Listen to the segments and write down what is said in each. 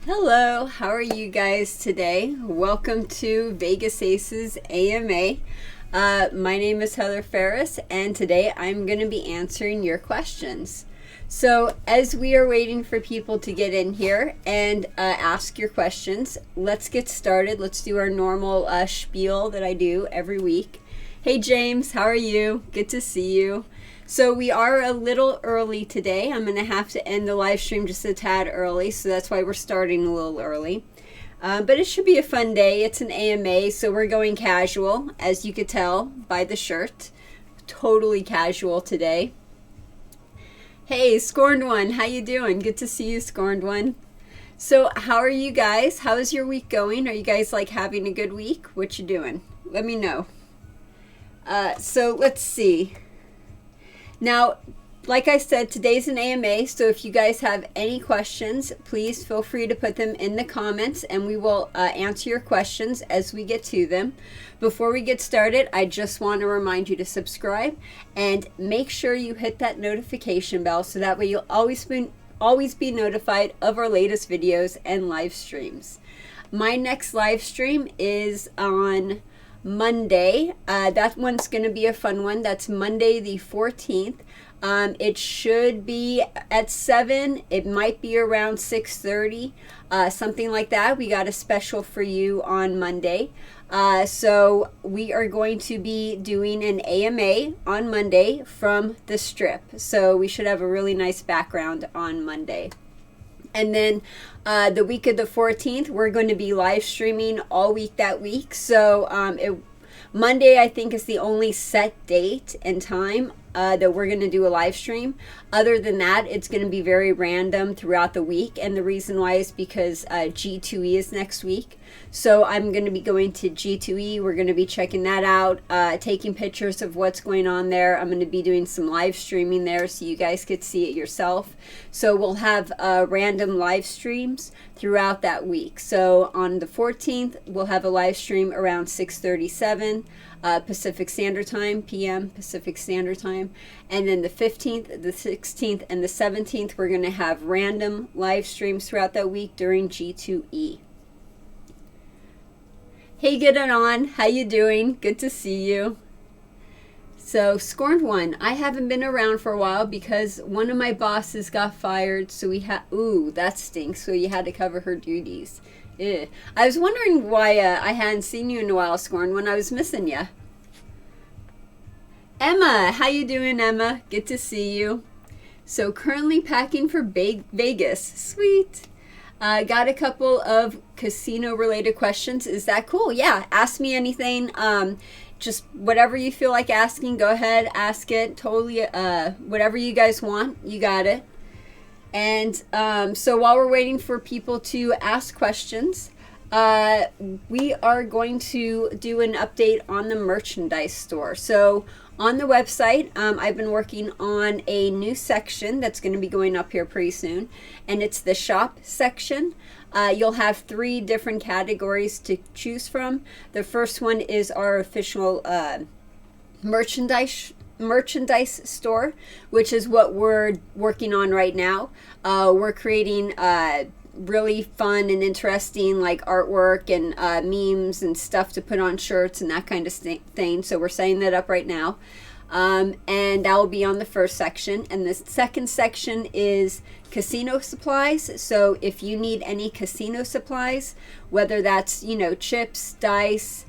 Hello, how are you guys today? Welcome to Vegas Aces AMA. My name is Heather Ferris, and today I'm going to be answering your questions. So as we are waiting for people to get in here and ask your questions, let's get started. Let's do our normal spiel that I do every week. Hey James, how are you? Good to see you. So we are a little early today. I'm going to have to end the live stream just a tad early, so that's why we're starting a little early. But it should be a fun day. It's an AMA, so we're going casual, as you could tell by the shirt. Totally casual today. Hey, Scorned One, how you doing? Good to see you, Scorned One. So how are you guys? How is your week going? Are you guys like having a good week? What you doing? Let me know. So let's see. Now, like I said, today's an AMA, so if you guys have any questions, please feel free to put them in the comments and we will answer your questions as we get to them. Before we get started, I just want to remind you to subscribe and make sure you hit that notification bell so that way you'll always be notified of our latest videos and live streams. My next live stream is on Monday. That one's going to be a fun one. That's Monday the 14th. It should be at 7. It might be around 6:30, something like that. We got a special for you on Monday. So we are going to be doing an AMA on Monday from the Strip. So we should have a really nice background on Monday. And then the week of the 14th, we're going to be live streaming all week that week. So Monday, I think, is the only set date and time that we're going to do a live stream. Other than that, it's going to be very random throughout the week. And the reason why is because G2E is next week. So I'm going to be going to G2E. We're going to be checking that out, taking pictures of what's going on there. I'm going to be doing some live streaming there so you guys could see it yourself. So we'll have random live streams throughout that week. So on the 14th, we'll have a live stream around 6:37 Pacific Standard Time, PM Pacific Standard Time. And then the 15th, the 16th, and the 17th, we're going to have random live streams throughout that week during G2E. Hey, get it on. How you doing? Good to see you. So, Scorned One, I haven't been around for a while because one of my bosses got fired, so we had, ooh, that stinks, so you had to cover her duties. Ew. I was wondering why I hadn't seen you in a while, Scorned One. I was missing you. Emma, how you doing, Emma? Good to see you. So, currently packing for Vegas. Sweet. Got a couple of casino-related questions. Is that cool? Yeah, ask me anything. Just whatever you feel like asking, go ahead, ask it. Totally, whatever you guys want, you got it. And so while we're waiting for people to ask questions, we are going to do an update on the merchandise store. So on the website, I've been working on a new section that's going to be going up here pretty soon, and it's the shop section. You'll have 3 different categories to choose from. The first one is our official merchandise store, which is what we're working on right now. We're creating really fun and interesting like artwork and memes and stuff to put on shirts and that kind of thing. So we're setting that up right now. And that will be on the first section. And the second section is casino supplies. So if you need any casino supplies, whether that's, chips, dice,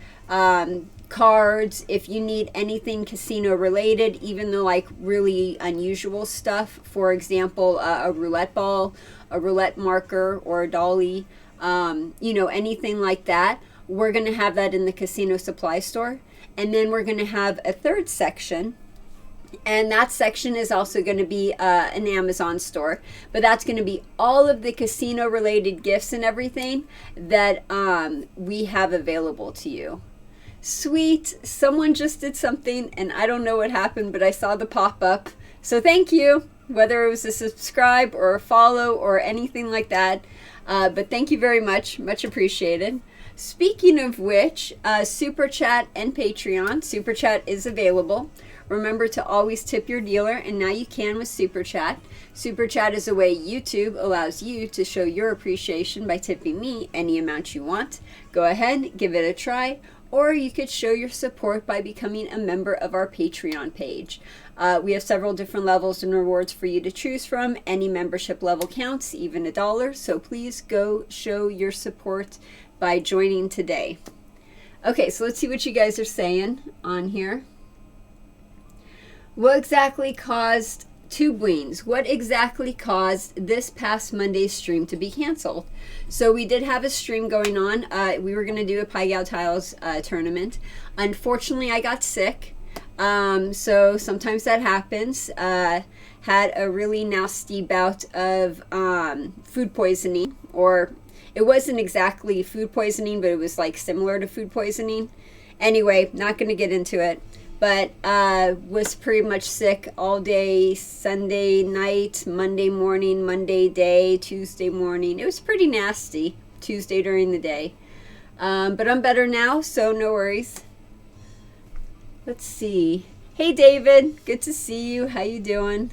cards, if you need anything casino related, even though like really unusual stuff, for example, a roulette ball, a roulette marker, or a dolly, anything like that, we're going to have that in the casino supply store. And then we're going to have a third section, and that section is also going to be an Amazon store, but that's going to be all of the casino related gifts and everything that we have available to you. Sweet. Someone just did something and I don't know what happened, but I saw the pop-up. So thank you, whether it was a subscribe or a follow or anything like that. But thank you very much. Much appreciated. Speaking of which, Super Chat and Patreon. Super Chat is available. Remember to always tip your dealer, and now you can with Super Chat. Super Chat is a way YouTube allows you to show your appreciation by tipping me any amount you want. Go ahead, give it a try, or you could show your support by becoming a member of our Patreon page. We have several different levels and rewards for you to choose from. Any membership level counts, even $1, so please go show your support by joining today. Okay, so let's see what you guys are saying on here. What exactly caused Tube Wings? What exactly caused this past Monday's stream to be canceled? So we did have a stream going on. We were going to do a Pai Gow Tiles tournament. Unfortunately, I got sick. So sometimes that happens. Had a really nasty bout of food poisoning, or it wasn't exactly food poisoning, but it was like similar to food poisoning. Anyway, not going to get into it, but was pretty much sick all day, Sunday night, Monday morning, Monday day, Tuesday morning. It was pretty nasty, Tuesday during the day. But I'm better now, so no worries. Let's see. Hey, David. Good to see you. How you doing?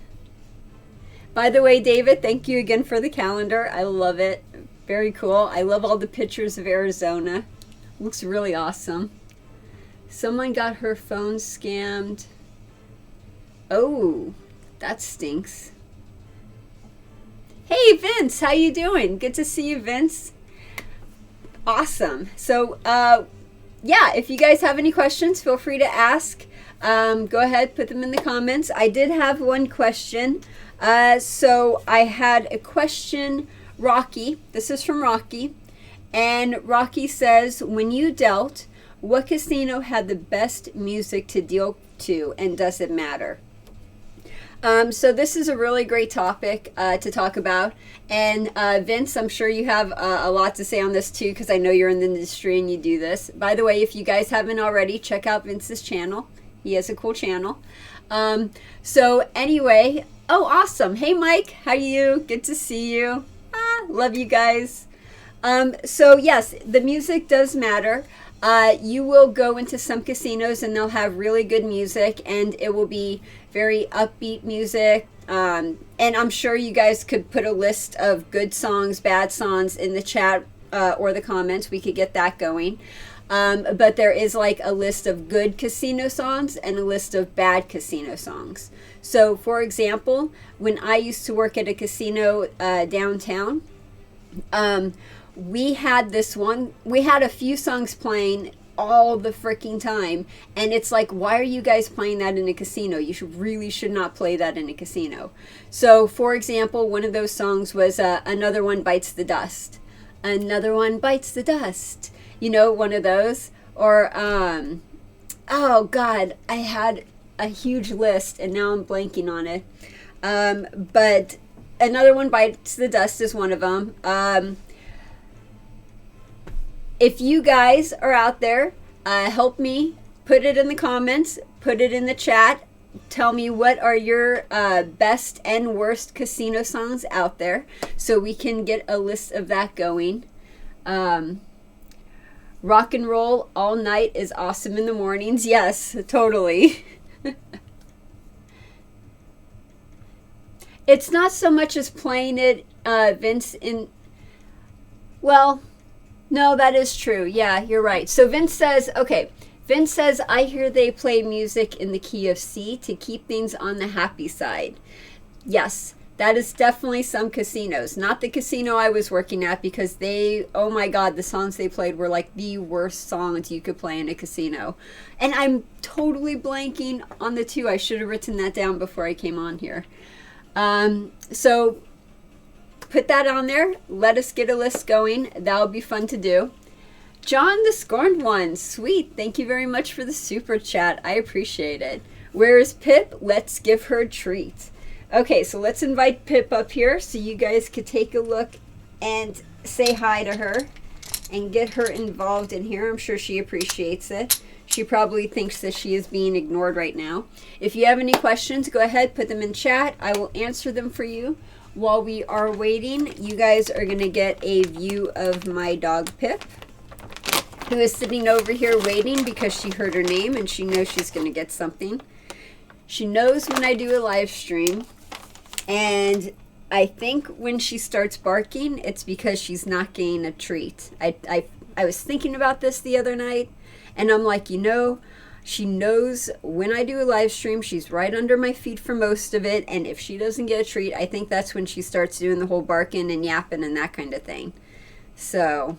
By the way, David, thank you again for the calendar. I love it. Very cool. I love all the pictures of Arizona. Looks really awesome. Someone got her phone scammed. Oh, that stinks. Hey, Vince. How you doing? Good to see you, Vince. Awesome. So, yeah, if you guys have any questions, feel free to ask. Go ahead, put them in the comments. I did have one question. So I had a question, Rocky. This is from Rocky. And Rocky says, when you dealt, what casino had the best music to deal to, and does it matter? So this is a really great topic to talk about. And Vince, I'm sure you have a lot to say on this too, because I know you're in the industry and you do this. By the way, if you guys haven't already, check out Vince's channel. He has a cool channel. So anyway, oh, awesome. Hey, Mike, how are you? Good to see you. Love you guys. So yes, the music does matter. You will go into some casinos and they'll have really good music, and it will be very upbeat music. And I'm sure you guys could put a list of good songs, bad songs in the chat or the comments. We could get that going. But there is like a list of good casino songs and a list of bad casino songs. So for example, when I used to work at a casino downtown, we had a few songs playing all the freaking time, and it's like, why are you guys playing that in a casino? You really should not play that in a casino. So for example, one of those songs was Another One Bites the Dust. Another One Bites the Dust. You know, one of those. Or oh god, I had a huge list and now I'm blanking on it. But Another One Bites the Dust is one of them. If you guys are out there, help me, put it in the comments, put it in the chat. Tell me what are your best and worst casino songs out there, so we can get a list of that going. Rock and roll all night is awesome in the mornings. Yes, totally. It's not so much as playing it, Vince, in... Well... No, that is true. Yeah, you're right. So Vince says, okay, Vince says, I hear they play music in the key of C to keep things on the happy side. Yes, that is definitely some casinos. Not the casino I was working at, because they, oh my God, the songs they played were like the worst songs you could play in a casino. And I'm totally blanking on the two. I should have written that down before I came on here. So... put that on there. Let us get a list going. That'll be fun to do. John the Scorned One. Sweet. Thank you very much for the super chat. I appreciate it. Where is Pip? Let's give her a treat. Okay, so let's invite Pip up here so you guys could take a look and say hi to her and get her involved in here. I'm sure she appreciates it. She probably thinks that she is being ignored right now. If you have any questions, go ahead, put them in chat. I will answer them for you. While we are waiting, you guys are going to get a view of my dog Pip, who is sitting over here waiting because she heard her name and she knows she's going to get something. She knows when I do a live stream, and I think when she starts barking, it's because she's not getting a treat. I was thinking about this the other night, and I'm like, you know, she knows when I do a live stream, she's right under my feet for most of it, and if she doesn't get a treat, I think that's when she starts doing the whole barking and yapping and that kind of thing. So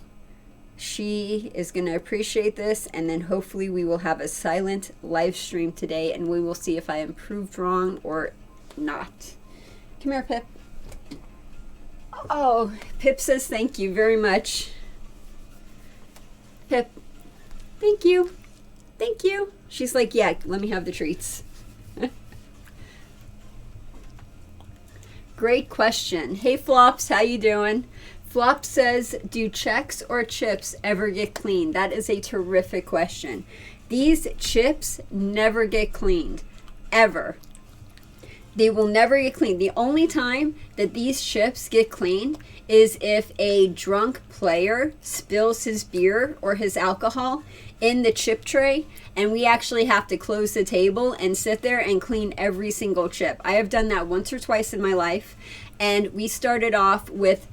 she is going to appreciate this, and then hopefully we will have a silent live stream today, and we will see if I improved wrong or not. Come here, Pip. Oh, Pip says thank you very much. Pip, thank you. Thank you. She's like, yeah, let me have the treats. Great question. Hey, Flops, how you doing? Flop says, do checks or chips ever get cleaned? That is a terrific question. These chips never get cleaned, ever. They will never get cleaned. The only time that these chips get cleaned is if a drunk player spills his beer or his alcohol in the chip tray, and we actually have to close the table and sit there and clean every single chip. I have done that once or twice in my life, and we started off with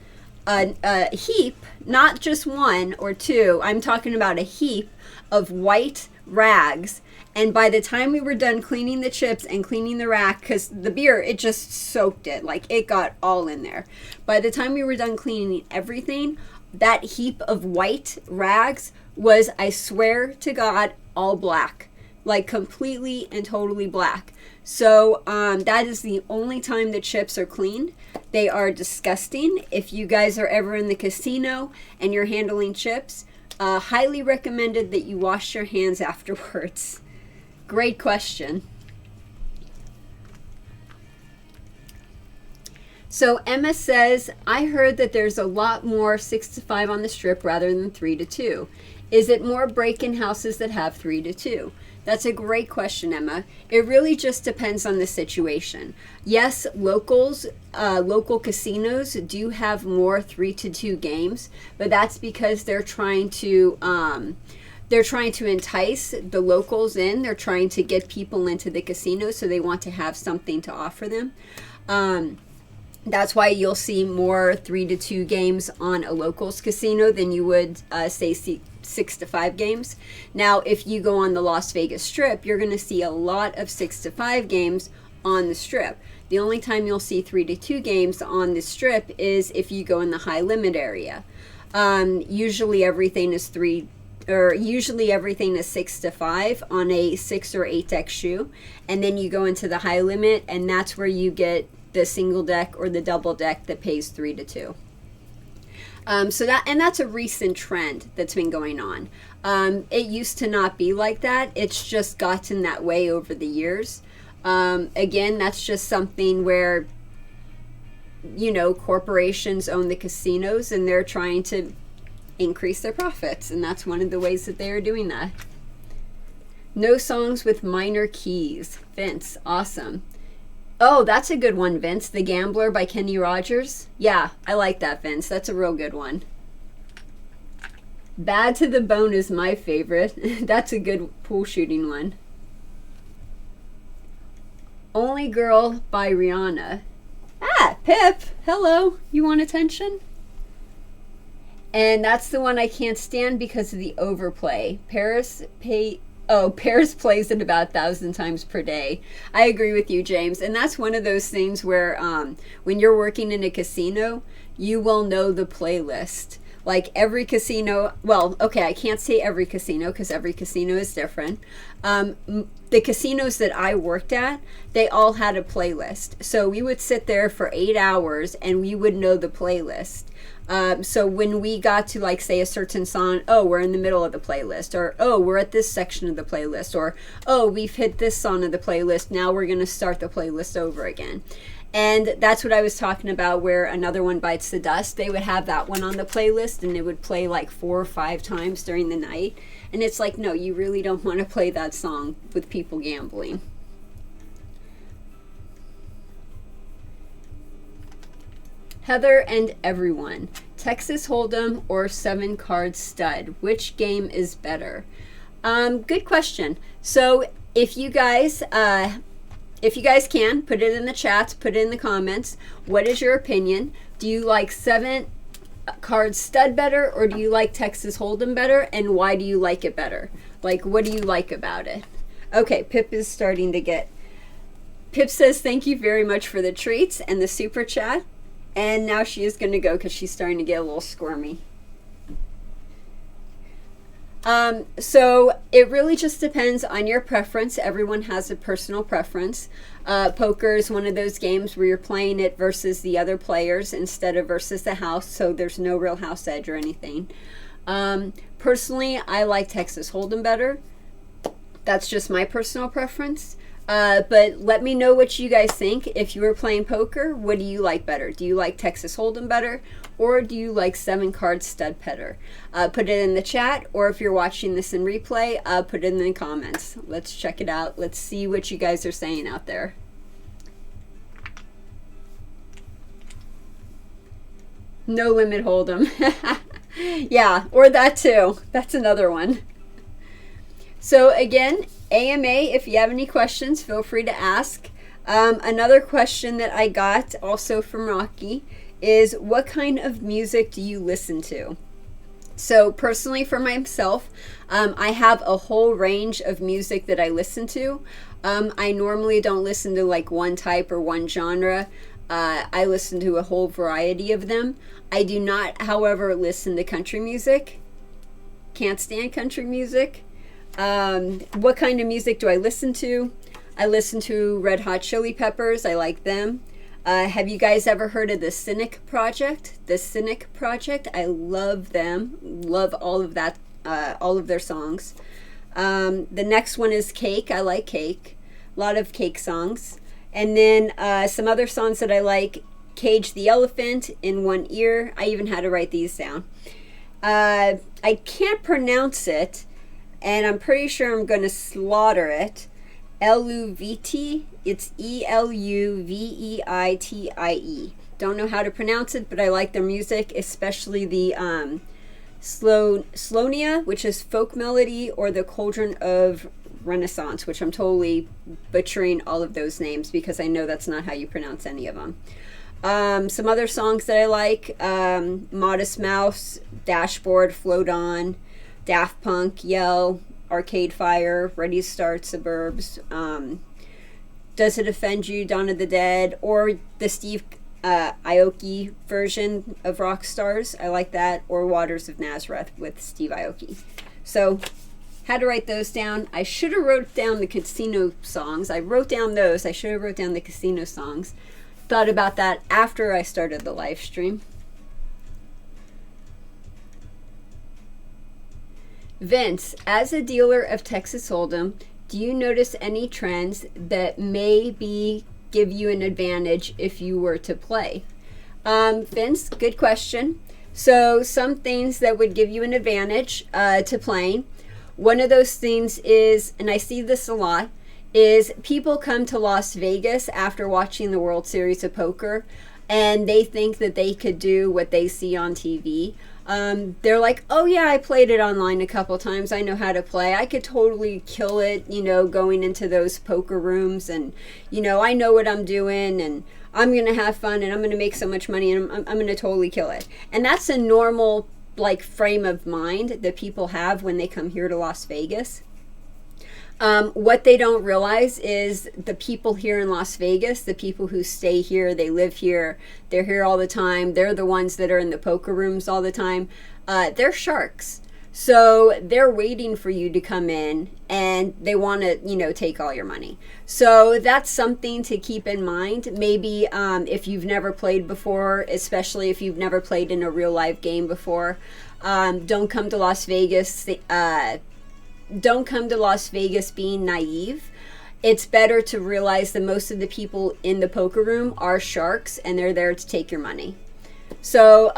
a heap, not just one or two. I'm talking about a heap of white rags. And by the time we were done cleaning the chips and cleaning the rack, because the beer, it just soaked it, like it got all in there. By the time we were done cleaning everything, that heap of white rags was, I swear to God, all black, like completely and totally black. So that is the only time the chips are cleaned. They are disgusting. If you guys are ever in the casino and you're handling chips, highly recommended that you wash your hands afterwards. Great question. So Emma says, I heard that there's a lot more 6 to 5 on the strip rather than 3 to 2. Is it more break-in houses that have 3 to 2? That's a great question, Emma. It really just depends on the situation. Yes, local casinos do have more 3 to 2 games, but that's because they're trying to entice the locals in. They're trying to get people into the casino, so they want to have something to offer them. That's why you'll see more 3 to 2 games on a locals casino than you would say 6 to 5 games. Now, if you go on the Las Vegas Strip, you're going to see a lot of 6 to 5 games on the Strip. The only time you'll see 3 to 2 games on the Strip is if you go in the high limit area. Usually everything is 6 to 5 on a 6 or 8 deck shoe, and then you go into the high limit, and that's where you get the single deck or the double deck that pays 3 to 2. So that's a recent trend that's been going on. It used to not be like that. It's just gotten that way over the years. Again, that's just something where, you know, corporations own the casinos and they're trying to increase their profits, and that's one of the ways that they are doing that. No songs with minor keys. Vince, awesome. Oh, that's a good one, Vince. The Gambler by Kenny Rogers. Yeah, I like that, Vince. That's a real good one. Bad to the Bone is my favorite. That's a good pool shooting one. Only Girl by Rihanna. Ah, Pip. Hello. You want attention? And that's the one I can't stand because of the overplay. Paris plays it about 1,000 times per day. I agree with you, James. And that's one of those things where when you're working in a casino, you will know the playlist. Like every casino, well, okay, I can't say every casino because every casino is different. The casinos that I worked at, they all had a playlist. So we would sit there for 8 hours and we would know the playlist. So when we got to, like, say a certain song, oh, we're in the middle of the playlist, or oh, we're at this section of the playlist, or oh, we've hit this song of the playlist, now we're going to start the playlist over again. And that's what I was talking about, where Another One Bites the Dust, they would have that one on the playlist and it would play like 4 or 5 times during the night. And it's like, no, you really don't want to play that song with people gambling. Heather and everyone, Texas Hold'em or 7-card stud, which game is better? Good question. So if you guys if you guys can, put it in the chats, put it in the comments. What is your opinion? Do you like 7 card stud better, or do you like Texas Hold'em better, and why do you like it better? Like, what do you like about it? Okay, Pip is starting to get... Pip says thank you very much for the treats and the super chat, and now she is going to go because she's starting to get a little squirmy. So it really just depends on your preference. Everyone has a personal preference. Poker is one of those games where you're playing it versus the other players instead of versus the house, so there's no real house edge or anything. Personally, I like Texas Hold'em better. That's just my personal preference. But let me know what you guys think. If you were playing poker, what do you like better? Do you like Texas Hold'em better, or do you like 7 card stud better? Put it in the chat, or if you're watching this in replay, put it in the comments. Let's check it out. Let's see what you guys are saying out there. No limit Hold'em. Yeah, or that too. That's another one. So again, AMA, if you have any questions, feel free to ask. Another question that I got also from Rocky is, what kind of music do you listen to? So personally for myself, I have a whole range of music that I listen to. I normally don't listen to like one type or one genre. I listen to a whole variety of them. I do not, however, listen to country music. Can't stand country music. What kind of music do I listen to? I listen to Red Hot Chili Peppers. I like them. Have you guys ever heard of the Cynic Project? The Cynic Project, I love them. Love all of that, all of their songs. The next one is Cake. I like Cake. A lot of Cake songs. And then some other songs that I like, Cage the Elephant, In One Ear. I even had to write these down. I can't pronounce it, and I'm pretty sure I'm going to slaughter it. Eluviti. It's Eluveitie. Don't know how to pronounce it, but I like their music, especially the Slonia, which is folk melody, or the Cauldron of Renaissance, which I'm totally butchering all of those names because I know that's not how you pronounce any of them. Some other songs that I like, Modest Mouse, Dashboard, Float On, Daft Punk, Yell, Arcade Fire, Ready to Start, Suburbs, Does It Offend You, Dawn of the Dead, or the Steve Aoki version of Rockstars. I like that, or Waters of Nazareth with Steve Aoki. So, had to write those down. I should have wrote down the casino songs. I wrote down those. I should have wrote down the casino songs. Thought about that after I started the live stream. Vince, as a dealer of Texas Hold'em, do you notice any trends that maybe give you an advantage if you were to play? Vince, good question. So some things that would give you an advantage to playing. One of those things is, and I see this a lot, is people come to Las Vegas after watching the World Series of Poker, and they think that they could do what they see on TV. They're like, oh yeah, I played it online a couple times. I know how to play. I could totally kill it, you know, going into those poker rooms, and, you know, I know what I'm doing, and I'm going to have fun, and I'm going to make so much money, and I'm going to totally kill it. And that's a normal, like, frame of mind that people have when they come here to Las Vegas. What they don't realize is the people here in Las Vegas, the people who stay here, they live here, they're here all the time, they're the ones that are in the poker rooms all the time, they're sharks. So they're waiting for you to come in, and they want to, you know, take all your money. So that's something to keep in mind. Maybe if you've never played before, especially if you've never played in a real live game before, don't come to Las Vegas. Don't come to Las Vegas being naive. It's better to realize that most of the people in the poker room are sharks, and they're there to take your money. So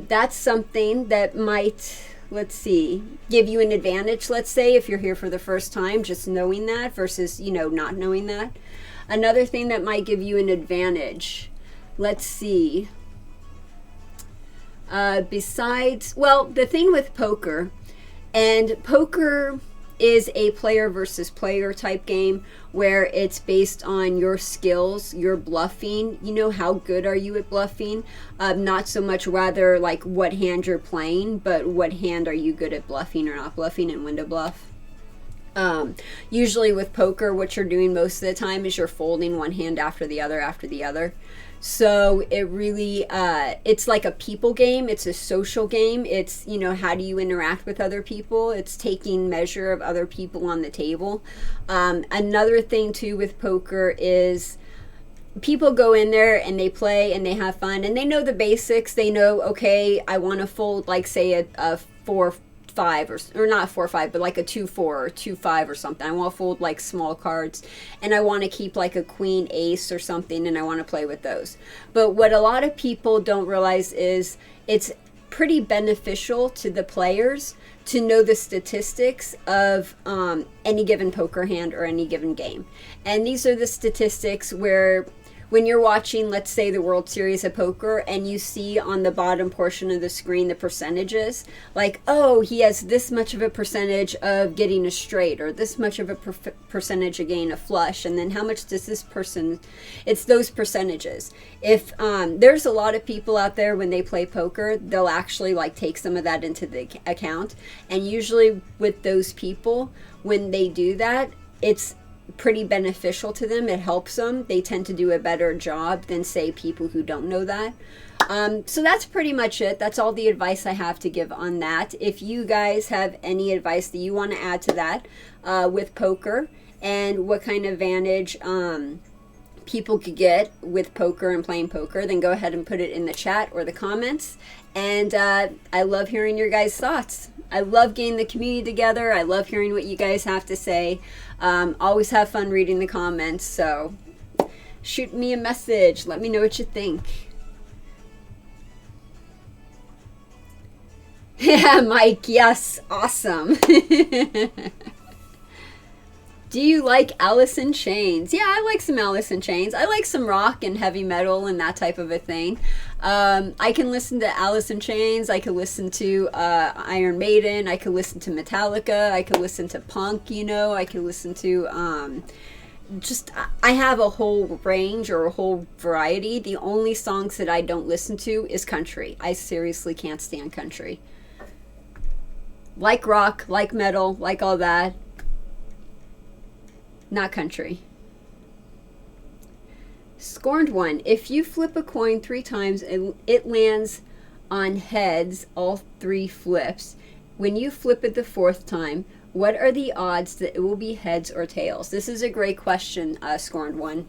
that's something that might, let's see, give you an advantage, let's say, if you're here for the first time, just knowing that versus, you know, not knowing that. Another thing that might give you an advantage, let's see, besides, well, the thing with poker, and poker is a player versus player type game where it's based on your skills, your bluffing. You know, how good are you at bluffing? Not so much rather like what hand you're playing, but what hand are you good at bluffing or not bluffing, and when to bluff. Usually with poker, what you're doing most of the time is you're folding one hand after the other. So it really, it's like a people game. It's a social game. It's, you know, how do you interact with other people? It's taking measure of other people on the table. Another thing too with poker is people go in there and they play and they have fun and they know the basics. They know, okay, I want to fold like say a 4-5 or not 4-5, but like a 2-4 or 2-5 or something. I want to fold like small cards and I want to keep like a queen ace or something, and I want to play with those. But what a lot of people don't realize is it's pretty beneficial to the players to know the statistics of any given poker hand or any given game. And these are the statistics where when you're watching, let's say, the World Series of Poker, and you see on the bottom portion of the screen the percentages, like, oh, he has this much of a percentage of getting a straight, or this much of a percentage of getting a flush, and then how much does this person, it's those percentages. If there's a lot of people out there, when they play poker, they'll actually like take some of that into the account, and usually with those people, when they do that, it's pretty beneficial to them. It helps them. They tend to do a better job than, say, people who don't know that. So that's pretty much it. That's all the advice I have to give on that. If you guys have any advice that you want to add to that with poker, and what kind of advantage people could get with poker and playing poker, then go ahead and put it in the chat or the comments. And I love hearing your guys' thoughts. I love getting the community together. I love hearing what you guys have to say. Always have fun reading the comments, so shoot me a message. Let me know what you think. Yeah, Mike, yes, awesome. Do you like Alice in Chains? Yeah, I like some Alice in Chains. I like some rock and heavy metal and that type of a thing. I can listen to Alice in Chains. I can listen to Iron Maiden. I can listen to Metallica. I can listen to punk, you know. I can listen to I have a whole range or a whole variety. The only songs that I don't listen to is country. I seriously can't stand country. Like rock, like metal, like all that. Not country. Scorned one. If you flip a coin 3 times and it lands on heads all 3 flips, when you flip it the 4th time, what are the odds that it will be heads or tails? This is a great question, Scorned one.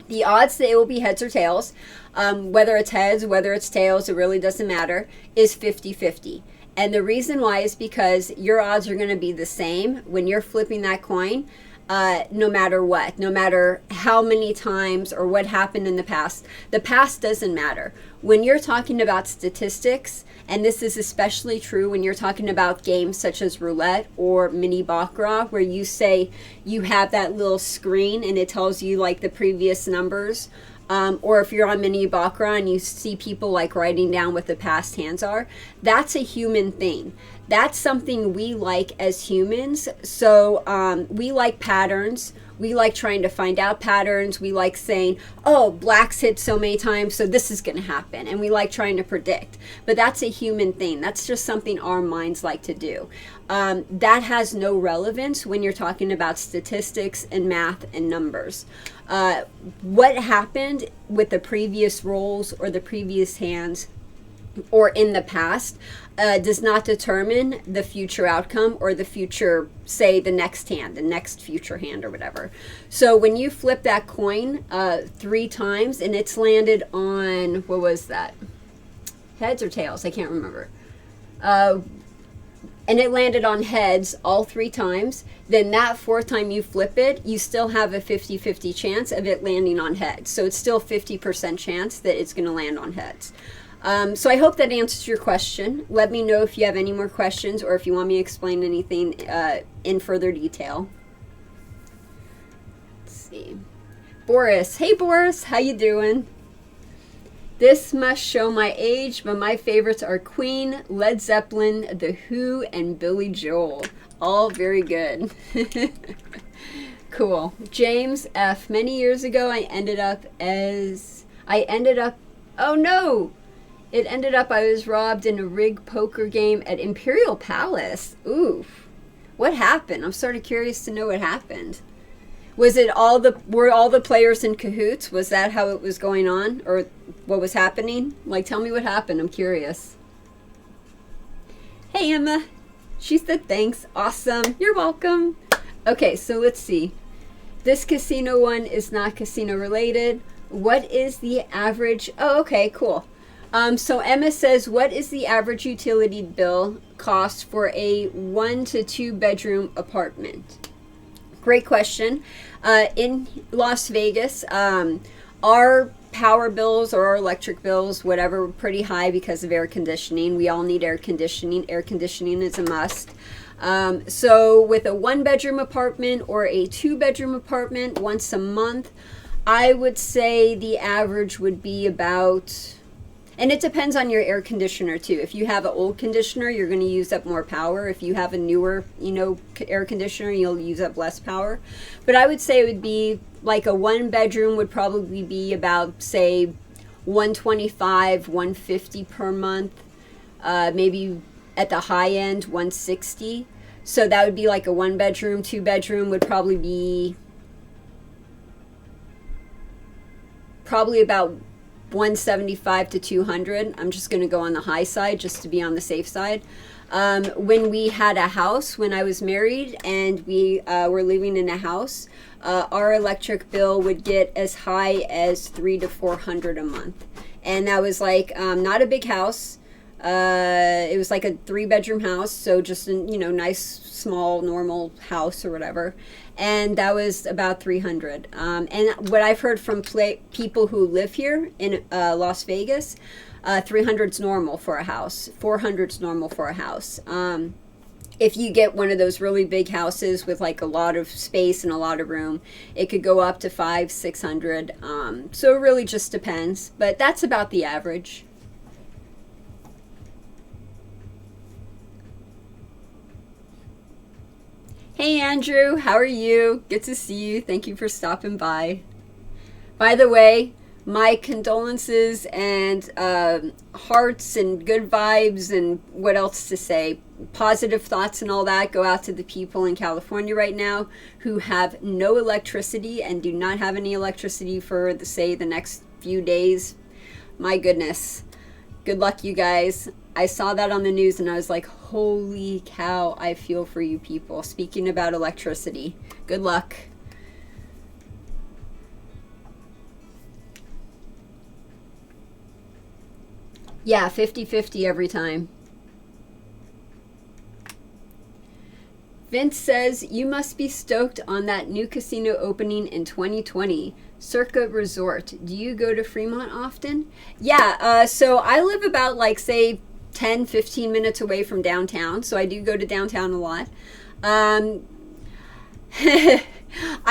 The odds that it will be heads or tails, whether it's heads, whether it's tails, it really doesn't matter, is 50-50. And the reason why is because your odds are going to be the same when you're flipping that coin. No matter what, no matter how many times or what happened in the past doesn't matter. When you're talking about statistics, and this is especially true when you're talking about games such as roulette or mini baccarat, where you say you have that little screen and it tells you like the previous numbers, or if you're on mini baccarat and you see people like writing down what the past hands are, that's a human thing. That's something we like as humans. So we like patterns. We like trying to find out patterns. We like saying, oh, black's hit so many times, so this is going to happen. And we like trying to predict. But that's a human thing. That's just something our minds like to do. That has no relevance when you're talking about statistics and math and numbers. What happened with the previous rolls or the previous hands or in the past does not determine the future outcome or the future, say, the next hand, the next future hand or whatever. So when you flip that coin 3 times and it's landed on, what was that? Heads or tails? I can't remember. And it landed on heads all 3 times, then that 4th time you flip it, you still have a 50-50 chance of it landing on heads. So it's still 50% chance that it's going to land on heads. So I hope that answers your question. Let me know if you have any more questions or if you want me to explain anything in further detail. Let's see. Boris. Hey, Boris. How you doing? This must show my age, but my favorites are Queen, Led Zeppelin, The Who, and Billy Joel. All very good. Cool. James F. Many years ago, oh no! It ended up I was robbed in a rigged poker game at Imperial Palace. Oof. What happened? I'm sort of curious to know what happened. Was it were all the players in cahoots? Was that how it was going on? Or what was happening? Like, tell me what happened. I'm curious. Hey, Emma. She said thanks. Awesome. You're welcome. Okay, so let's see. This casino one is not casino related. What is the average? Oh, okay, cool. So Emma says, what is the average utility bill cost for a 1 to 2 bedroom apartment? Great question. In Las Vegas, our power bills or our electric bills, whatever, were pretty high because of air conditioning. We all need air conditioning. Air conditioning is a must. So with a 1 bedroom apartment or a 2 bedroom apartment once a month, I would say the average would be about, and it depends on your air conditioner too. If you have an old conditioner, you're going to use up more power. If you have a newer, air conditioner, you'll use up less power. But I would say it would be like a 1 bedroom would probably be about, say, 125, 150 per month. Maybe at the high end, 160. So that would be like a 1 bedroom. 2 bedroom would probably be about 175 to 200. I'm just going to go on the high side just to be on the safe side. When we had a house, when I was married and we were living in a house, our electric bill would get as high as $300 to $400 a month. And that was like not a big house. It was like a 3 bedroom house, so just a nice small normal house or whatever, and that was about 300. And what I've heard from people who live here in Las Vegas, 300's normal for a house, 400's normal for a house. If you get one of those really big houses with like a lot of space and a lot of room, it could go up to 500-600. So it really just depends, but that's about the average. Hey Andrew, how are you? Good to see you. Thank you for stopping by. By the way, my condolences and hearts and good vibes and what else to say, positive thoughts and all that go out to the people in California right now who have no electricity and do not have any electricity for, the next few days. My goodness. Good luck, you guys. I saw that on the news and I was like, holy cow, I feel for you people. Speaking about electricity, good luck. Yeah, 50-50 every time. Vince says, you must be stoked on that new casino opening in 2020. Circa Resort. Do you go to Fremont often? Yeah, so I live about like, say, 10-15 minutes away from downtown, so I do go to downtown a lot. I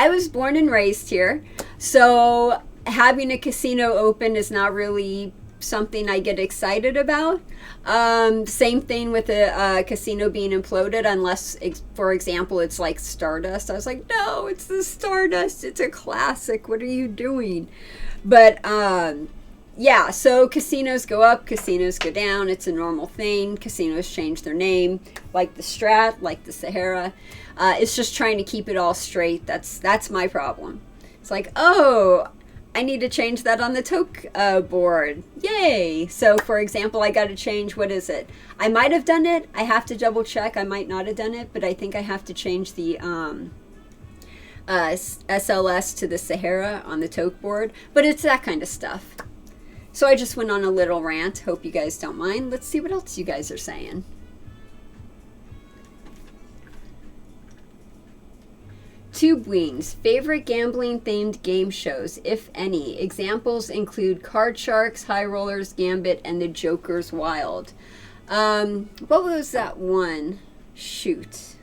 was born and raised here, so having a casino open is not really something I get excited about. Same thing with a casino being imploded, unless, for example, it's like Stardust. I was like, no, it's the Stardust. It's a classic. What are you doing? But yeah, so casinos go up, casinos go down. It's a normal thing. Casinos change their name, like the Strat, like the Sahara. It's just trying to keep it all straight. That's my problem. It's like, oh, I need to change that on the toke board. Yay! So, for example, I got to change, what is it? I might have done it. I have to double check. I might not have done it, but I think I have to change the SLS to the Sahara on the toke board. But it's that kind of stuff. So I just went on a little rant. Hope you guys don't mind. Let's see what else you guys are saying. Tube Wings, favorite gambling themed game shows, if any. Examples include Card Sharks, High Rollers, Gambit, and The Joker's Wild. What was that one? Shoot.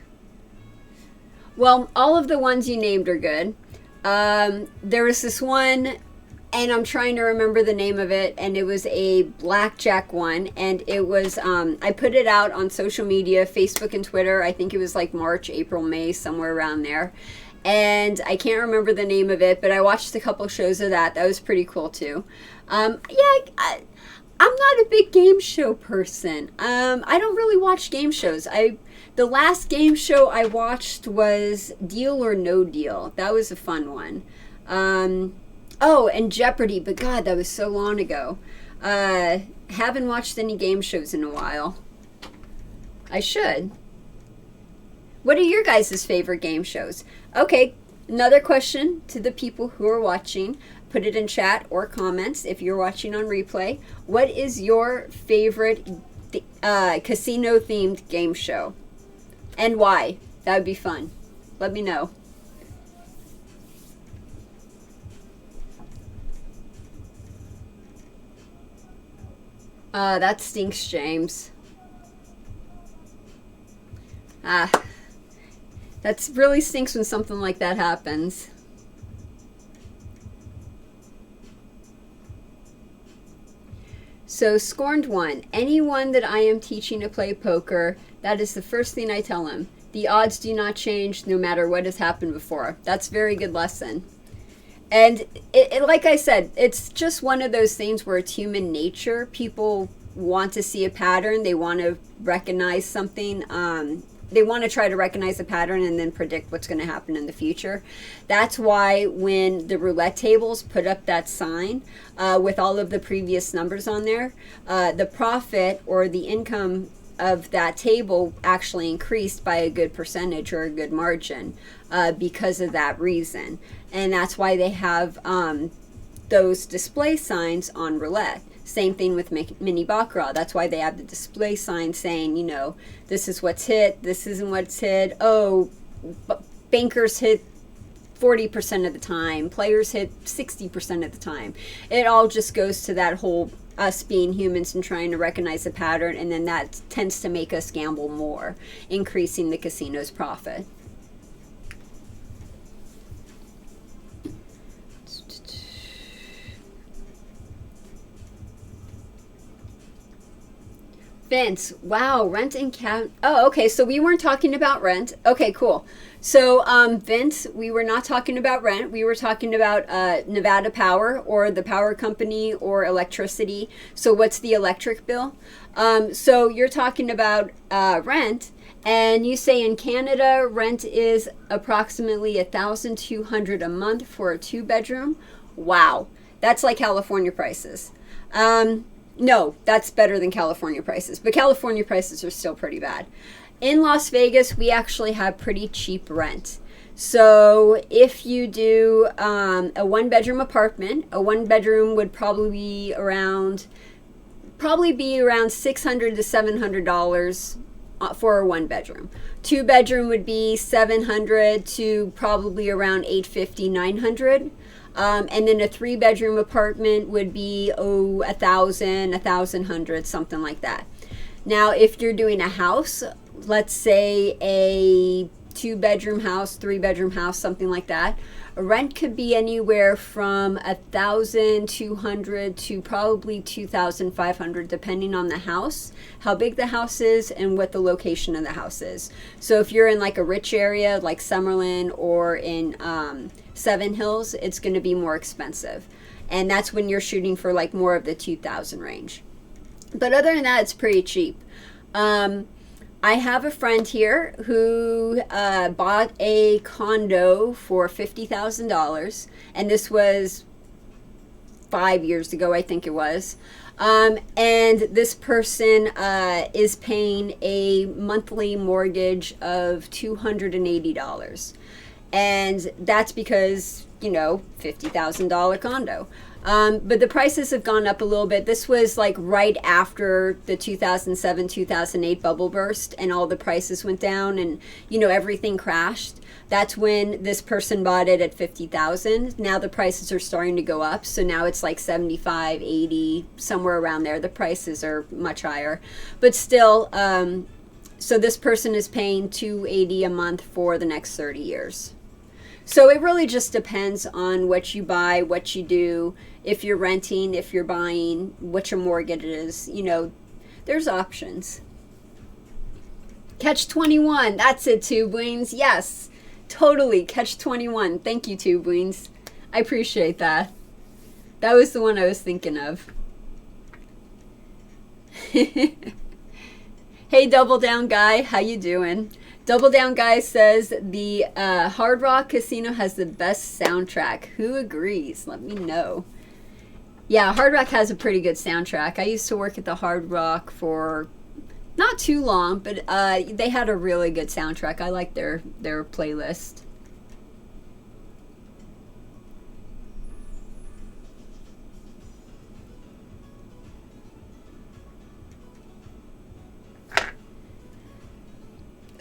Well, all of the ones you named are good. There was this one, and I'm trying to remember the name of it, and it was a blackjack one, and it was, I put it out on social media, Facebook and Twitter. I think it was like March, April, May, somewhere around there. And I can't remember the name of it, but I watched a couple shows of that. That was pretty cool too. I'm not a big game show person. I don't really watch game shows. The last game show I watched was Deal or No Deal. That was a fun one. Oh, and Jeopardy, but God, that was so long ago. Haven't watched any game shows in a while. I should. What are your guys' favorite game shows? Okay, another question to the people who are watching. Put it in chat or comments if you're watching on replay. What is your favorite casino-themed game show? And why? That would be fun. Let me know. That stinks, James. That really stinks when something like that happens. So, Scorned One, anyone that I am teaching to play poker, that is the first thing I tell him. The odds do not change no matter what has happened before. That's a very good lesson. And like I said, it's just one of those things where it's human nature. People want to see a pattern. They want to recognize something. They want to try to recognize a pattern and then predict what's going to happen in the future. That's why when the roulette tables put up that sign with all of the previous numbers on there, the profit or the income of that table actually increased by a good percentage or a good margin because of that reason. And that's why they have those display signs on roulette. Same thing with mini baccarat. That's why they have the display sign saying, you know, this is what's hit, this isn't what's hit. Oh, bankers hit 40% of the time, players hit 60% of the time. It all just goes to that whole us being humans and trying to recognize a pattern, and then that tends to make us gamble more, increasing the casino's profit. Vince, wow, rent and count. Oh, okay, so we weren't talking about rent. Okay, cool. So, Vince, we were not talking about rent. We were talking about Nevada Power or the power company or electricity. So what's the electric bill? So you're talking about rent, and you say in Canada, rent is approximately $1,200 a month for a 2-bedroom. Wow, that's like California prices. No, that's better than California prices, but California prices are still pretty bad. In Las Vegas, we actually have pretty cheap rent. So if you do a 1-bedroom apartment, a 1-bedroom would probably be around $600 to $700 for a 1-bedroom. 2-bedroom would be $700 to probably around $850, $900. And then a 3-bedroom apartment would be, $1,000, $1,100, something like that. Now, if you're doing a house, let's say a 2-bedroom house, 3-bedroom house, something like that, rent could be anywhere from $1,200 to probably $2,500, depending on the house, how big the house is, and what the location of the house is. So if you're in like a rich area like Summerlin or in Seven Hills, it's going to be more expensive, and that's when you're shooting for like more of the 2,000 range. But other than that, it's pretty cheap. I have a friend here who bought a condo for $50,000, and this was 5 years ago, I think it was. And this person is paying a monthly mortgage of $280. And that's because, you know, $50,000 condo. But the prices have gone up a little bit. This was like right after the 2007-2008 bubble burst, and all the prices went down, and, you know, everything crashed. That's when this person bought it at $50,000. Now the prices are starting to go up, so now it's like 75, 80, somewhere around there. The prices are much higher, but still. So this person is paying $280 a month for the next 30 years. So it really just depends on what you buy, what you do, if you're renting, if you're buying, what your mortgage is, you know, there's options. Catch 21, that's it, Tube Wings. Yes, totally, Catch 21. Thank you, Tube Wings. I appreciate that. That was the one I was thinking of. Hey, Double Down Guy, how you doing? Double Down Guy says the Hard Rock Casino has the best soundtrack. Who agrees? Let me know. Yeah, Hard Rock has a pretty good soundtrack. I used to work at the Hard Rock for not too long, but they had a really good soundtrack. I like their playlist.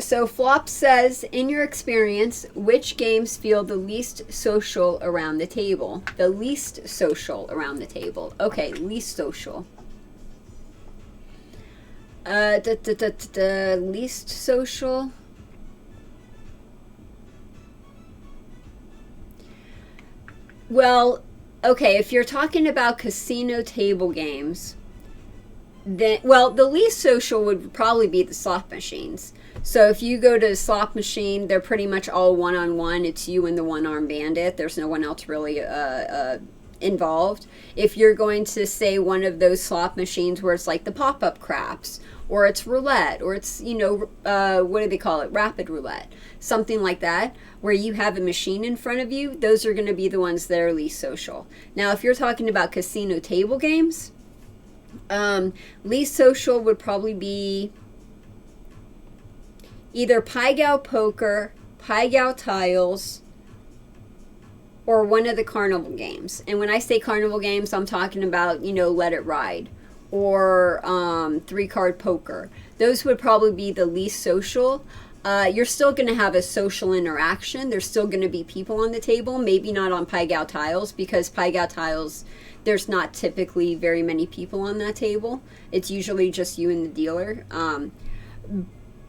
So Flop says, in your experience, which games feel the least social around the table? The least social around the table. Okay, least social. Least social. Well, okay, if you're talking about casino table games, then, well, the least social would probably be the slot machines. So if you go to a slot machine, they're pretty much all one-on-one. It's you and the one-armed bandit. There's no one else really involved. If you're going to say one of those slot machines where it's like the pop-up craps, or it's roulette, or it's, you know, what do they call it? Rapid roulette. Something like that, where you have a machine in front of you, those are going to be the ones that are least social. Now, if you're talking about casino table games, least social would probably be either Pai Gow Poker, Pai Gow Tiles, or one of the carnival games. And when I say carnival games, I'm talking about, you know, Let It Ride, or 3-card poker. Those would probably be the least social. You're still going to have a social interaction. There's still going to be people on the table, maybe not on Pai Gow Tiles, because Pai Gow Tiles, there's not typically very many people on that table. It's usually just you and the dealer.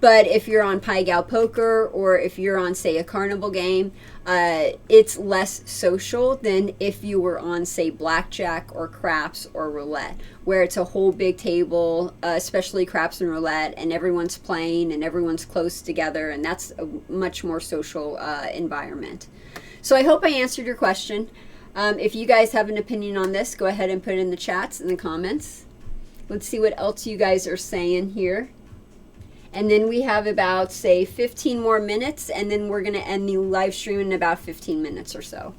But if you're on Pai Gow Poker, or if you're on, say, a carnival game, it's less social than if you were on, say, blackjack or craps or roulette, where it's a whole big table, especially craps and roulette, and everyone's playing and everyone's close together, and that's a much more social environment. So I hope I answered your question. If you guys have an opinion on this, go ahead and put it in the chats, in the comments. Let's see what else you guys are saying here. And then we have about, say, 15 more minutes, and then we're going to end the live stream in about 15 minutes or so.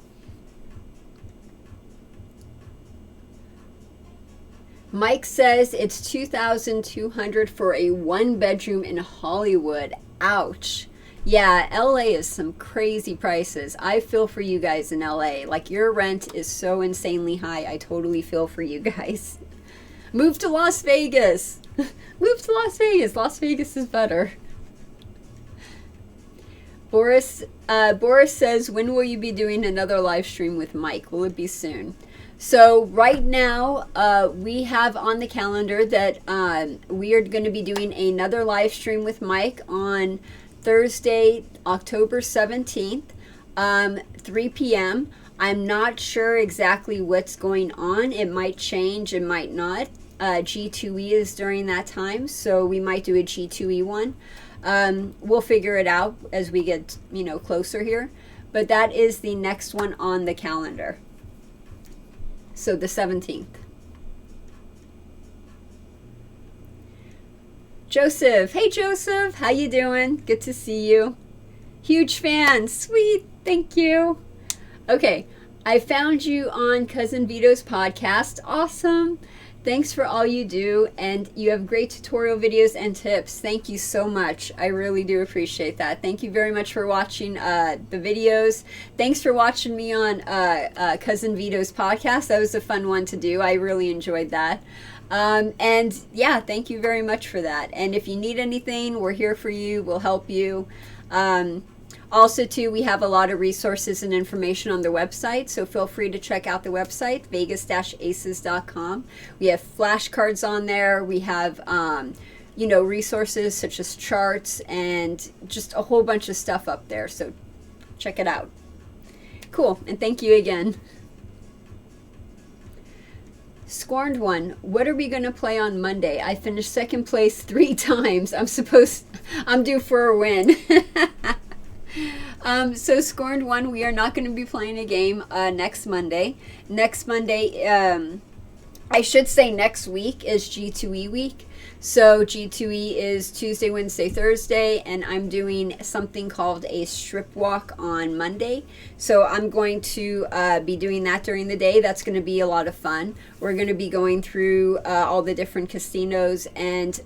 Mike says it's $2,200 for a 1-bedroom in Hollywood. Ouch. Yeah, LA is some crazy prices. I feel for you guys in LA. Like, your rent is so insanely high. I totally feel for you guys. Move to Las Vegas. Move to Las Vegas. Las Vegas is better. Boris says, when will you be doing another live stream with Mike? Will it be soon? So right now, we have on the calendar that we are going to be doing another live stream with Mike on Thursday, October 17th, 3 p.m. I'm not sure exactly what's going on. It might change, it might not. G2E is during that time, so we might do a G2E one. We'll figure it out as we get, you know, closer here. But that is the next one on the calendar. So the 17th. Joseph. Hey, Joseph. How you doing? Good to see you. Huge fan. Sweet. Thank you. Okay. I found you on Cousin Vito's podcast. Awesome. Thanks for all you do, and you have great tutorial videos and tips. Thank you so much. I really do appreciate that. Thank you very much for watching the videos. Thanks for watching me on Cousin Vito's podcast. That was a fun one to do. I really enjoyed that. And yeah, thank you very much for that. And if you need anything, we're here for you. We'll help you. Also, too, we have a lot of resources and information on the website, so feel free to check out the website, vegas-aces.com. We have flashcards on there. We have, you know, resources such as charts and just a whole bunch of stuff up there, so check it out. Cool, and thank you again. Scorned one, what are we going to play on Monday? I finished second place 3 times. I'm due for a win. So Scorned one, we are not going to be playing a game next Monday. Next Monday, I should say next week is G2E week. So G2E is Tuesday, Wednesday, Thursday, and I'm doing something called a strip walk on Monday. So I'm going to be doing that during the day. That's going to be a lot of fun. We're going to be going through all the different casinos, and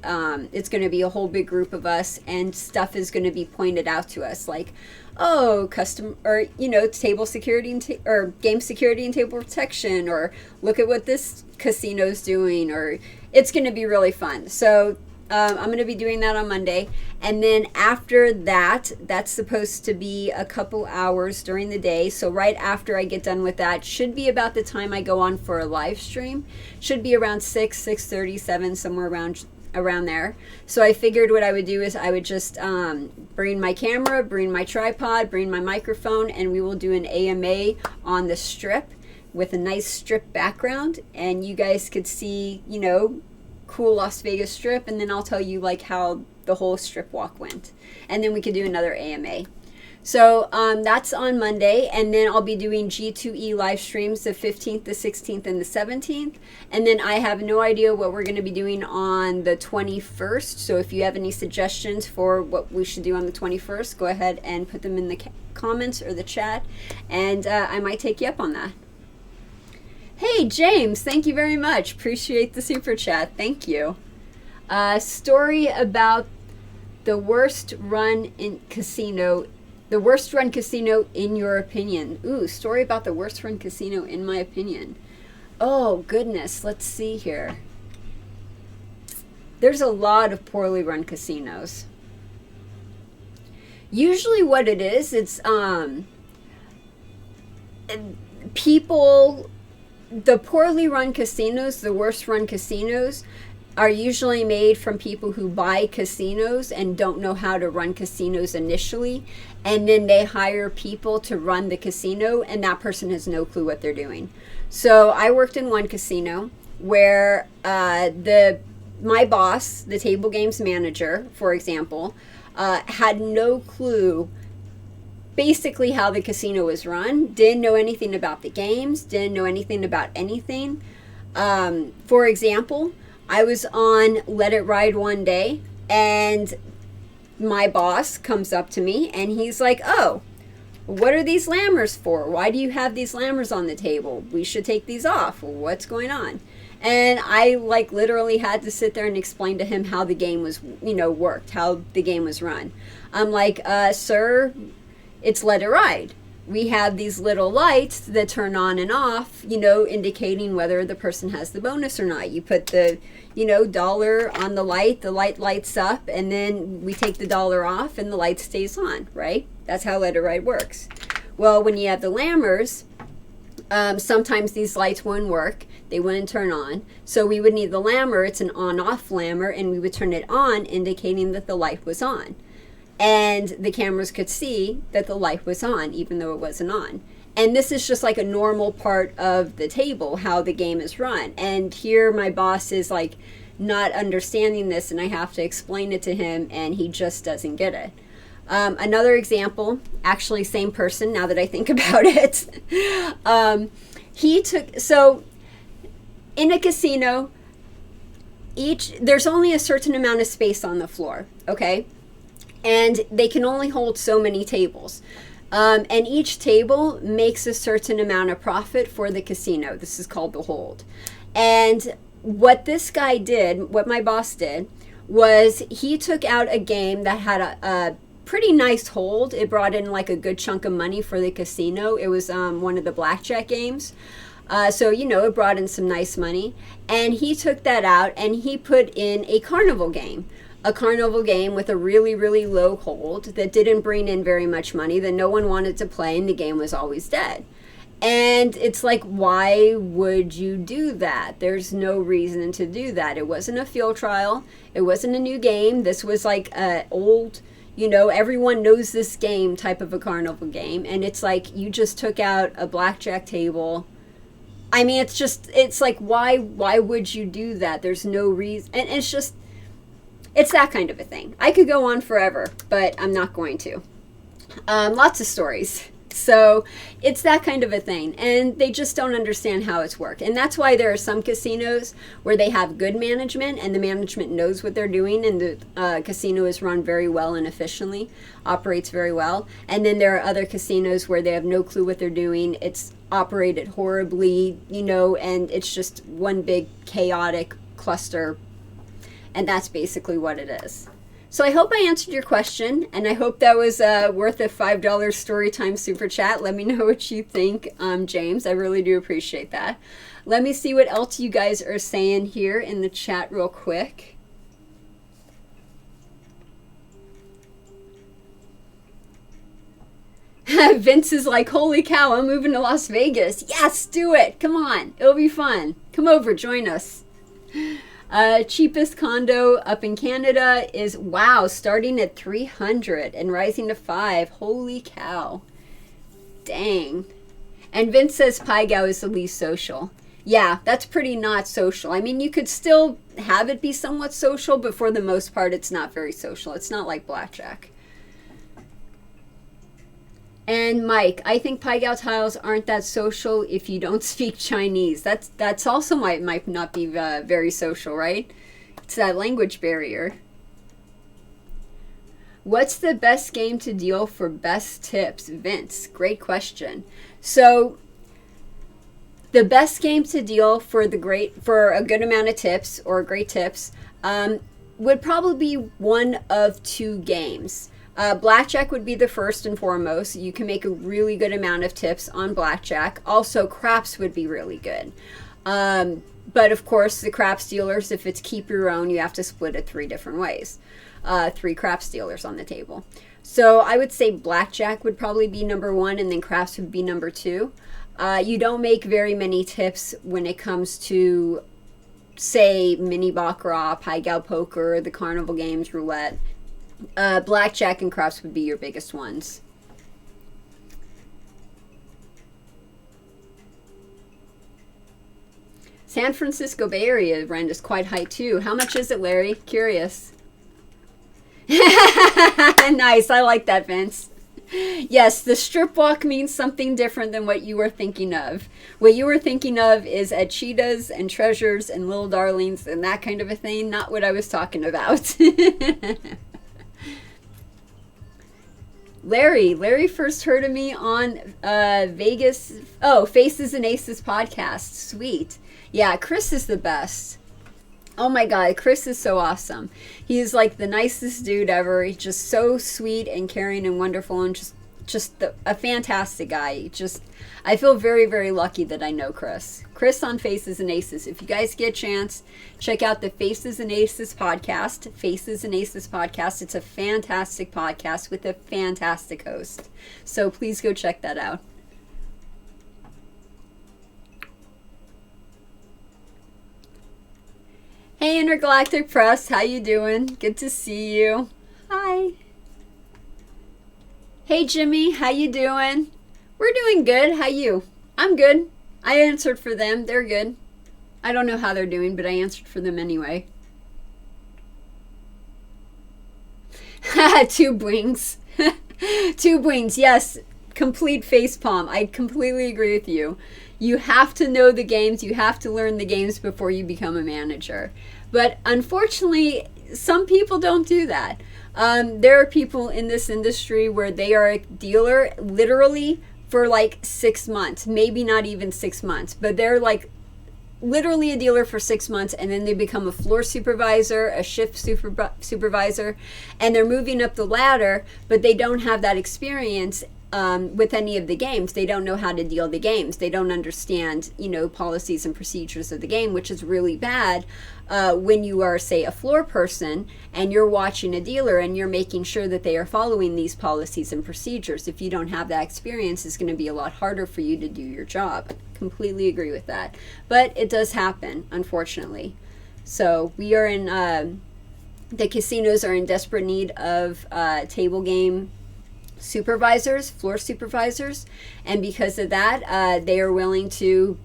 it's going to be a whole big group of us, and stuff is going to be pointed out to us, like, oh, custom, or, you know, table security and or game security and table protection, or look at what this casino's doing, or it's going to be really fun. So I'm going to be doing that on Monday. And then after that, that's supposed to be a couple hours during the day. So right after I get done with that, should be about the time I go on for a live stream. Should be around 6:30, 7, somewhere around there. So I figured what I would do is I would just bring my camera, bring my tripod, bring my microphone, and we will do an AMA on the strip with a nice strip background, and you guys could see, you know, cool Las Vegas strip, and then I'll tell you like how the whole strip walk went, and then we could do another AMA. So that's on Monday, and then I'll be doing G2E live streams the 15th, the 16th, and the 17th, and then I have no idea what we're going to be doing on the 21st, so if you have any suggestions for what we should do on the 21st, go ahead and put them in the comments or the chat, and I might take you up on that. Hey, James, thank you very much. Appreciate the super chat. Thank you. Story about the worst run casino in your opinion. Ooh, story about the worst run casino in my opinion. Oh, goodness. Let's see here. There's a lot of poorly run casinos. Usually what it is, it's people... The poorly run casinos, the worst run casinos, are usually made from people who buy casinos and don't know how to run casinos initially, and then they hire people to run the casino, and that person has no clue what they're doing. So I worked in one casino where my boss, the table games manager, for example, had no clue basically how the casino was run, didn't know anything about the games, didn't know anything about anything. For example, I was on Let It Ride one day, and my boss comes up to me and he's like, oh, what are these lammers for? Why do you have these lammers on the table? We should take these off. What's going on? And I like literally had to sit there and explain to him how the game was, you know, worked, how the game was run. I'm like, sir, it's Let It Ride. We have these little lights that turn on and off, you know, indicating whether the person has the bonus or not. You put the, you know, dollar on the light lights up, and then we take the dollar off and the light stays on, right? That's how Let It Ride works. Well, when you have the lammers, sometimes these lights wouldn't work. They wouldn't turn on. So we would need the lammer. It's an on-off lammer, and we would turn it on, indicating that the light was on. And the cameras could see that the light was on, even though it wasn't on. And this is just like a normal part of the table, how the game is run. And here my boss is like not understanding this, and I have to explain it to him, and he just doesn't get it. Another example, actually same person now that I think about it. So in a casino, there's only a certain amount of space on the floor, okay? And they can only hold so many tables. And each table makes a certain amount of profit for the casino. This is called the hold. And what this guy did, what my boss did, was he took out a game that had a pretty nice hold. It brought in like a good chunk of money for the casino. It was one of the blackjack games. So, you know, it brought in some nice money. And he took that out and he put in a carnival game. A carnival game with a really, really low hold that didn't bring in very much money, that no one wanted to play, and the game was always dead. And it's like, why would you do that? There's no reason to do that. It wasn't a field trial. It wasn't a new game. This was like an old, you know, everyone knows this game type of a carnival game. And it's like you just took out a blackjack table I mean, it's like, why would you do that? There's no reason. And it's that kind of a thing. I could go on forever, but I'm not going to. Lots of stories. So it's that kind of a thing. And they just don't understand how it's worked. And that's why there are some casinos where they have good management and the management knows what they're doing and the casino is run very well and efficiently, operates very well. And then there are other casinos where they have no clue what they're doing. It's operated horribly, and it's just one big chaotic cluster. And that's basically what it is. So I hope I answered your question, and I hope that was worth a $5 Storytime Super Chat. Let me know what you think, James. I really do appreciate that. Let me see what else you guys are saying here in the chat real quick. Vince is like, holy cow, I'm moving to Las Vegas. Yes, do it. Come on. It'll be fun. Come over. Join us. Cheapest condo up in Canada is, wow, starting at 300 and rising to 5. Holy cow. Dang. And Vince says Pai Gow is the least social. Yeah, that's pretty not social. I mean, you could still have it be somewhat social, but for the most part, it's not very social. It's not like blackjack. And Mike, I think Pai Gow tiles aren't that social if you don't speak Chinese. That's also might not be very social, right? It's that language barrier. What's the best game to deal for best tips? Vince, great question. So the best game to deal for a good amount of tips or great tips would probably be one of two games. Blackjack would be the first and foremost. You can make a really good amount of tips on blackjack. Also, craps would be really good. But of course, the craps dealers, if it's keep your own, you have to split it 3 different ways. 3 craps dealers on the table. So I would say blackjack would probably be number 1, and then craps would be number 2. You don't make very many tips when it comes to, say, mini baccarat, Pai Gow poker, the carnival games, roulette. Blackjack and craps would be your biggest ones. San Francisco Bay Area rent is quite high too. How much is it, Larry? Curious. Nice, I like that, Vince. Yes, the strip walk means something different than what you were thinking of. What you were thinking of is at Cheetahs and Treasures and Little Darlings and that kind of a thing, not what I was talking about. Larry first heard of me on Vegas. Oh, Faces and Aces podcast. Sweet. Yeah, Chris is the best. Oh my God, Chris is so awesome. He's like the nicest dude ever. He's just so sweet and caring and wonderful and just a fantastic guy. I feel very, very lucky that I know Chris. Chris on Faces and Aces. If you guys get a chance, check out the Faces and Aces podcast. Faces and Aces podcast. It's a fantastic podcast with a fantastic host. So please go check that out. Hey Intergalactic Press, how you doing? Good to see you. Hi. Hey Jimmy, how you doing? We're doing good. How you? I'm good. I answered for them. They're good. I don't know how they're doing, but I answered for them anyway. 2 bwings. 2 bwings. Yes. Complete facepalm. I completely agree with you. You have to know the games. You have to learn the games before you become a manager. But unfortunately, some people don't do that. There are people in this industry where they are a dealer literally for like 6 months, maybe not even 6 months, but they're like literally a dealer for 6 months, and then they become a floor supervisor, a shift supervisor, and they're moving up the ladder, but they don't have that experience with any of the games. They don't know how to deal the games. They don't understand, policies and procedures of the game, which is really bad when you are, say, a floor person and you're watching a dealer and you're making sure that they are following these policies and procedures. If you don't have that experience, it's going to be a lot harder for you to do your job. Completely agree with that. But it does happen, unfortunately. So we are in, the casinos are in desperate need of table game supervisors, floor supervisors, and because of that, they are willing to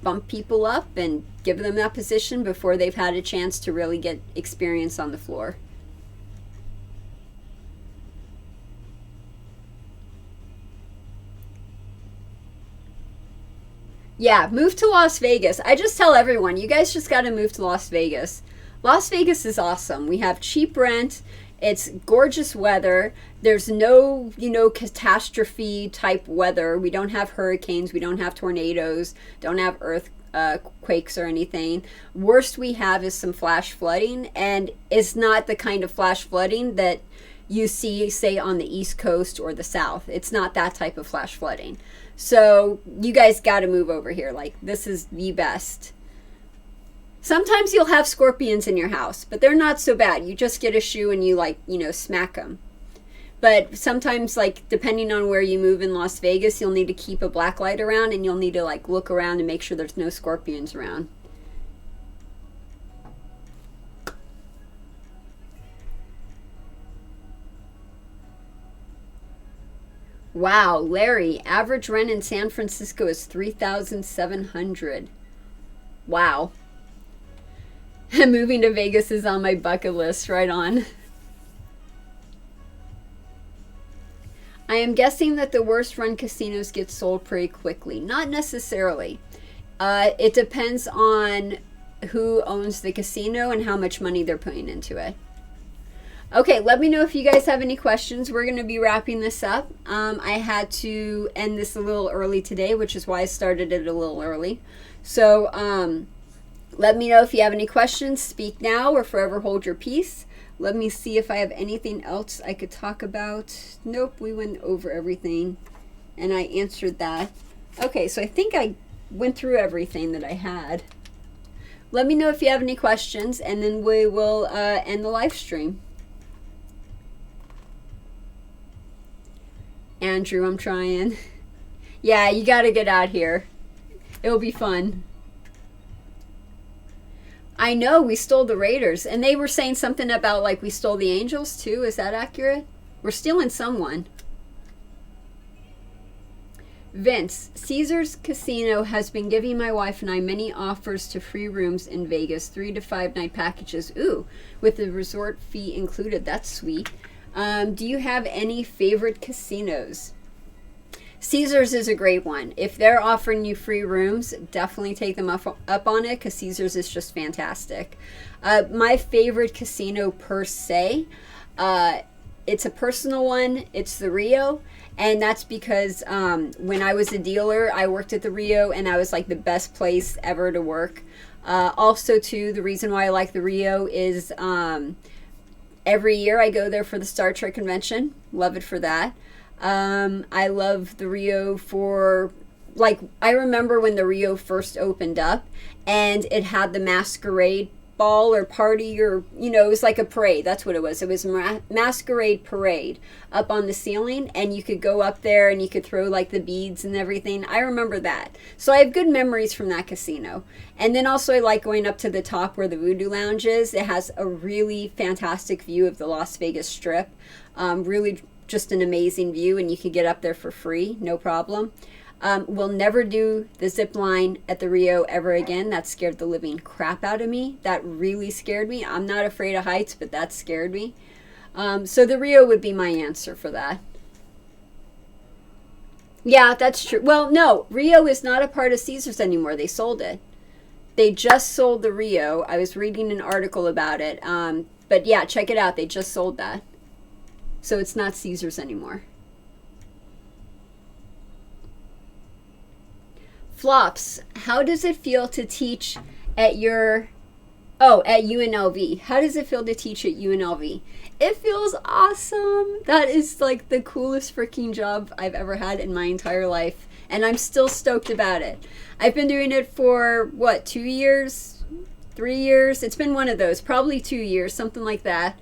bump people up and give them that position before they've had a chance to really get experience on the floor. Yeah, move to Las Vegas. I just tell everyone, you guys just got to move to Las Vegas. Las Vegas is awesome. We have cheap rent. It's gorgeous weather. There's no, catastrophe type weather. We don't have hurricanes. We don't have tornadoes. Don't have earthquakes or anything. Worst we have is some flash flooding, and it's not the kind of flash flooding that you see, say, on the East Coast or the South. It's not that type of flash flooding. So you guys got to move over here. Like, this is the best. Sometimes you'll have scorpions in your house, but they're not so bad. You just get a shoe and you, smack them. But sometimes, depending on where you move in Las Vegas, you'll need to keep a black light around, and you'll need to, look around and make sure there's no scorpions around. Wow, Larry, average rent in San Francisco is $3,700. Wow. Moving to Vegas is on my bucket list, right on. I am guessing that the worst run casinos get sold pretty quickly. Not necessarily. It depends on who owns the casino and how much money they're putting into it. Okay, let me know if you guys have any questions. We're going to be wrapping this up. I had to end this a little early today, which is why I started it a little early. So let me know if you have any questions. Speak now or forever hold your peace. Let me see if I have anything else I could talk about. Nope, we went over everything, and I answered that. Okay, so I think I went through everything that I had. Let me know if you have any questions, and then we will end the live stream. Andrew, I'm trying. Yeah, you got to get out here. It'll be fun. I know, we stole the Raiders. And they were saying something about, we stole the Angels, too. Is that accurate? We're stealing someone. Vince, Caesars Casino has been giving my wife and I many offers to free rooms in Vegas, 3 to 5 night packages. Ooh, with the resort fee included. That's sweet. Do you have any favorite casinos? Caesars is a great one. If they're offering you free rooms, definitely take them up on it, because Caesars is just fantastic. My favorite casino per se, it's a personal one. It's the Rio. And that's because when I was a dealer, I worked at the Rio, and that was the best place ever to work. Also, too, the reason why I like the Rio is every year I go there for the Star Trek convention. Love it for that. I love the Rio for, I remember when the Rio first opened up, and it had the masquerade ball or party, or, it was like a parade. That's what it was. It was a masquerade parade up on the ceiling, and you could go up there and you could throw the beads and everything. I remember that. So I have good memories from that casino. And then also I like going up to the top where the Voodoo Lounge is. It has a really fantastic view of the Las Vegas Strip. Really just an amazing view, and you can get up there for free, no problem. We'll never do the zip line at the Rio ever again. That scared the living crap out of me. That really scared me. I'm not afraid of heights, but that scared me. So the Rio would be my answer for that. Yeah, that's true. Well, no, Rio is not a part of Caesars anymore. They sold it. They just sold the Rio. I was reading an article about it. But yeah, check it out. They just sold that. So it's not Caesars anymore. Flops, how does it feel to teach at at UNLV? How does it feel to teach at UNLV? It feels awesome. That is the coolest freaking job I've ever had in my entire life. And I'm still stoked about it. I've been doing it for, 2 years? 3 years? It's been one of those. Probably 2 years, something like that.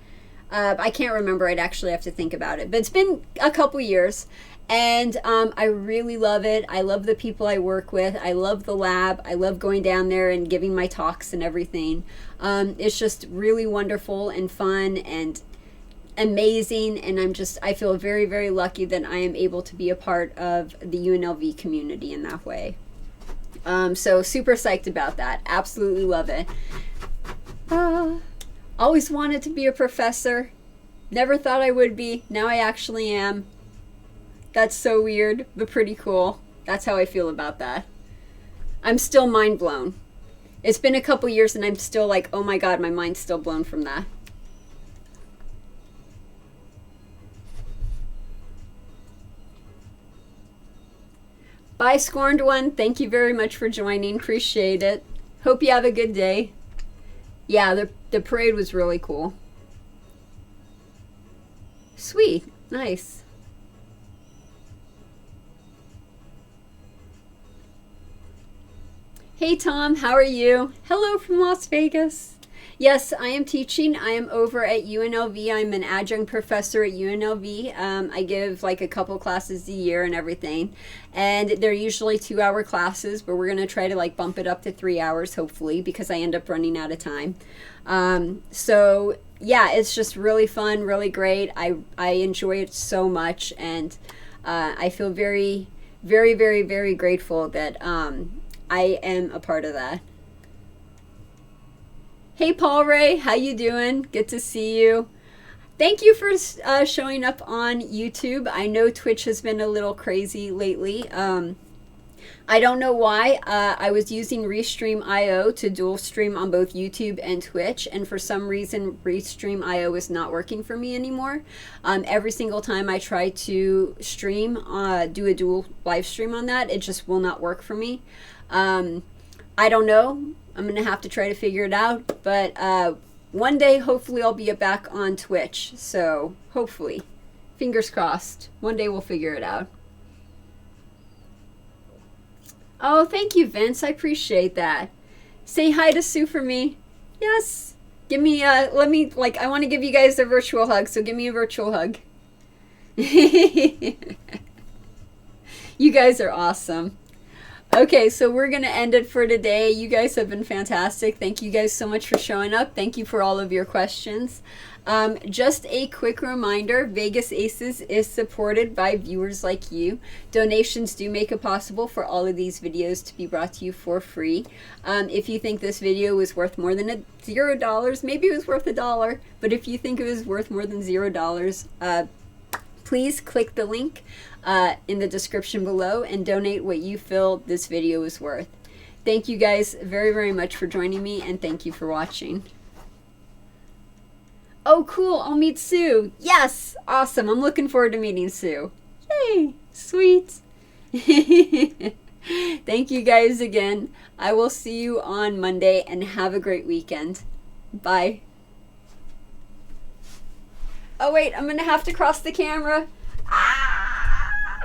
I can't remember. I'd actually have to think about it. But it's been a couple years. And I really love it. I love the people I work with. I love the lab. I love going down there and giving my talks and everything. It's just really wonderful and fun and amazing. And I feel very, very lucky that I am able to be a part of the UNLV community in that way. So super psyched about that. Absolutely love it. Always wanted to be a professor. Never thought I would be. Now I actually am. That's so weird, but pretty cool. That's how I feel about that. I'm still mind blown. It's been a couple years and I'm still like, oh my God, my mind's still blown from that. Bye, Scorned One. Thank you very much for joining. Appreciate it. Hope you have a good day. Yeah, the parade was really cool. Sweet. Nice. Hey, Tom. How are you? Hello from Las Vegas. Yes, I am teaching. I am over at UNLV. I'm an adjunct professor at UNLV. I give like a couple classes a year and everything. And they're usually 2-hour classes, but we're going to try to like bump it up to 3 hours, hopefully, because I end up running out of time. So yeah, it's just really fun, really great. I enjoy it so much. And I feel very, very, very, very grateful that I am a part of that. Hey, Paul Ray, how you doing? Good to see you. Thank you for showing up on YouTube. I know Twitch has been a little crazy lately. I don't know why. I was using Restream.io to dual stream on both YouTube and Twitch, and for some reason Restream.io is not working for me anymore. Every single time I try to stream, do a dual live stream on that, it just will not work for me. I don't know. I'm going to have to try to figure it out, but one day, hopefully, I'll be back on Twitch, so hopefully. Fingers crossed. One day we'll figure it out. Oh, thank you, Vince. I appreciate that. Say hi to Sue for me. Yes. Give me, I want to give you guys a virtual hug, so give me a virtual hug. You guys are awesome. Okay, so we're going to end it for today. You guys have been fantastic. Thank you guys so much for showing up. Thank you for all of your questions. Just a quick reminder, Vegas Aces is supported by viewers like you. Donations do make it possible for all of these videos to be brought to you for free. If you think this video was worth more than $0, maybe it was worth $1, but if you think it was worth more than $0, please click the link in the description below and donate what you feel this video is worth. Thank you guys very, very much for joining me, and thank you for watching. Oh, cool. I'll meet Sue. Yes. Awesome. I'm looking forward to meeting Sue. Yay. Sweet. Thank you guys again. I will see you on Monday, and have a great weekend. Bye. Oh, wait. I'm going to have to cross the camera. Ah!